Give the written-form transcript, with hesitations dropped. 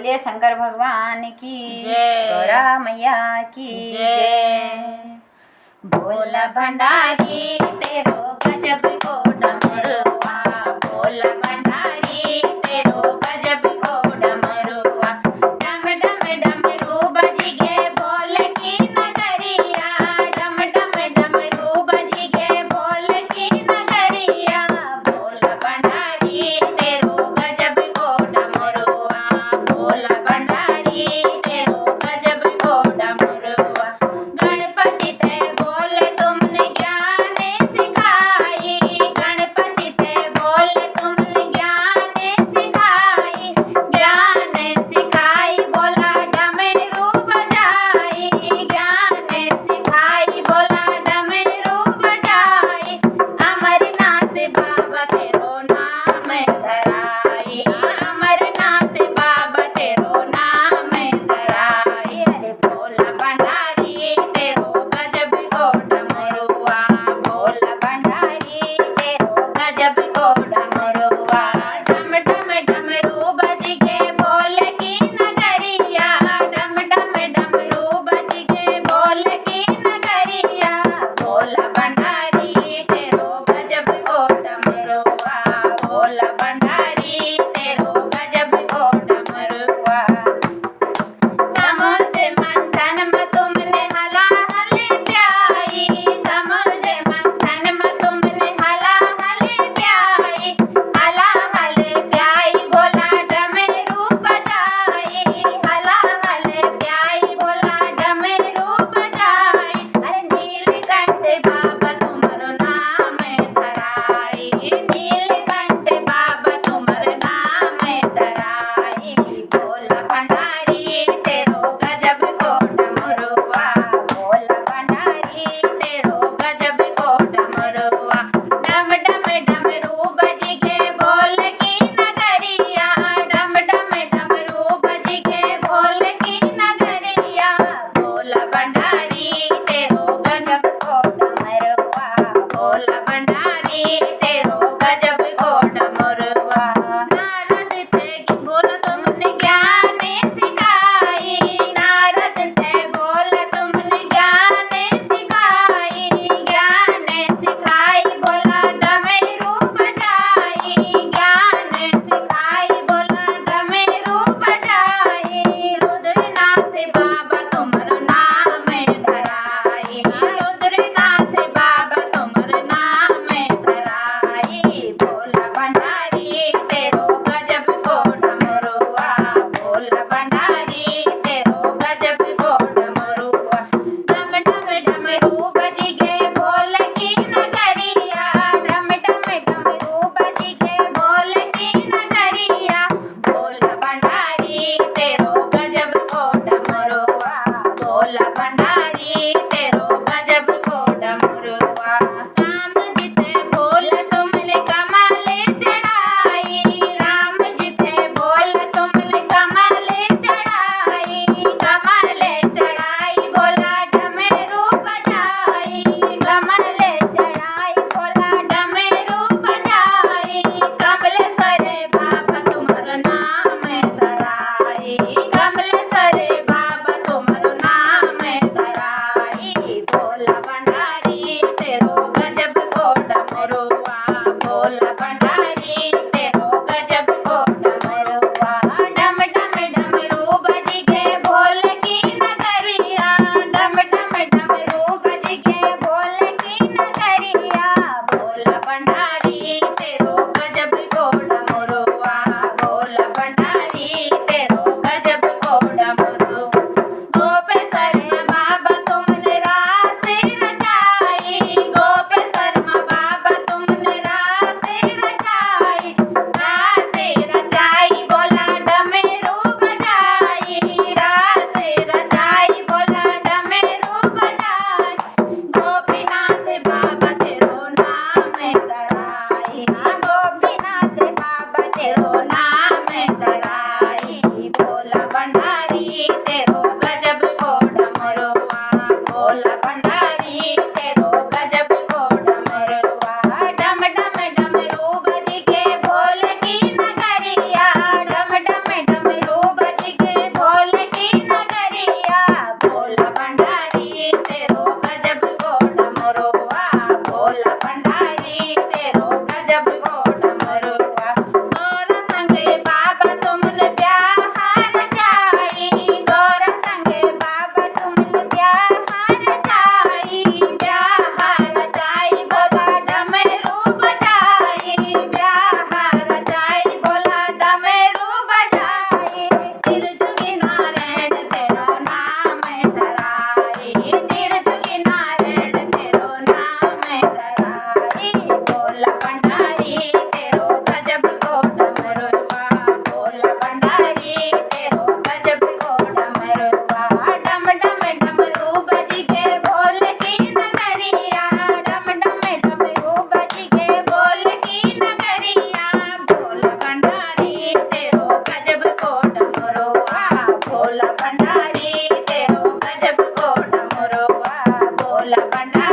बोलिए शंकर भगवान की जय। गौरा मैया की जय। भोला भंडारी तेरो गजब को डमरुआ, भोला भंडारी तेरो गजब को डमरुआ। डम डम डमरू बज गे बोल की नगरिया, डम डम डमरू बज गे बोल की नगरिया। भोला भंडारी तेरो गजब को डमरुआ, भोला भंडारी तेरो गजब को डमरुआ। गणपति ते बोले तुमने ज्ञान सिखाई, गणपति ते बोले तुमने ज्ञान सिखाई, ज्ञान सिखाई बोला डमरू बजाई, ज्ञान सिखाई बोला डमरू बजाई। अमरनाथ बाबा तेरो नाम धराई, अमरनाथ बाबा तेरो नाम धराई। अरे भोला भंडारी तेरो गजब को डमरुआ, भोला भंडारी तेरो गजब को डमरुआ। डम डम डमरू बज गे बोल की नगरिया, डम डम डमरू बज गे बोल की नगरिया। भोला भंडारी तेरो गजब को डमरुआ, भोला भंडारी तेरो गजब को डमरुआ। समुद्र मंथन में तुमने हलाहल प्याई, समुद्र मंथन में तुमने हलाहल प्याई, हलाहल प्याई बोला डमरू बजाई, हलाहल प्याई बोला डमरू बजाई। अरे नीलकंठ बाबा तुम्हारो नाम धराई, नीलकंठ बाबा तुम्हारो नाम धराई। भोला भंडारी तेरो गजब को डमरुआ, भोला भंडारी तेरो गजब को डमरुआ। डम डम डमरू बज गे बोल की नगरिया, डम डम डमरू बज गे बोल की नगरिया। भोला भंडारी तेरो गजब को डमरुआ, भोला भंडारी तेरो गजब को डमरुआ। नारद थे बोल तुमने ज्ञान सिखाई, नारद थे बोल तुमने ज्ञान सिखाई, ज्ञान सिखाई बोला डमरू बजाई, ज्ञान सिखाई बोला डमरू बजाई। रुद्रनाथ बाबा तुम्हारो नाम धराई, रुद्रनाथ बाबा तुम्हारो नाम धराई। भोला भंडारी तेरो गजब को डमरुआ, भोला भंडारी तेरो गजब को डमरुआ। डम डम डमरू बज गे बोल की नगरिया, डम डम डमरू बज गे बोल की नगरिया। भोला भंडारी तेरो गजब को डमरुआ, भोला भंडारी तेरो गजब को डमरुआ। राम जी थे बोल तुमने कमल चढ़ाई, राम जी थे बोल तुमने कमल चढ़ाई, कमल चढ़ाई बोला डमरू बजाई, कमल चढ़ाई बोला डमरू बजाई। कमलेश्वर बाबा तुम्हारो नाम धराई, कमलेश्वर बाबा तुम्हारो नाम धराई। भोला भंडारी तेरो गजब को डमरुआ, भोला भंडारी तेरो गजब को डमरुआ। डम डम डमरू बज गे बोल की नगरिया, डम डम डमरू बज गे बोल की नगरिया। भोला भंडारी तेरो गजब को डमरुआ, भोला भंडारी तेरो गजब को डमरू। गोपेश्वर बाबा तुमने रास रचाई, गोपेश्वर बाबा तुमने रास रचाई, रास रचाई बोला डमरू बजाई, रास रचाई बोला डमरू बजाई। गोपीनाथ बाबा तेरो नाम धराई, गोपीनाथ बाबा तेरो नाम धराई। भोला भंडारी तेरो गजब को डमरुआ, भोला भंडारी तेरो गजब को डमरुआ। डम डम डमरू बज गे बोल की नगरिया, डम डम डमरू बज भंडारी तेरो गजब को डमरू बोला भंडारी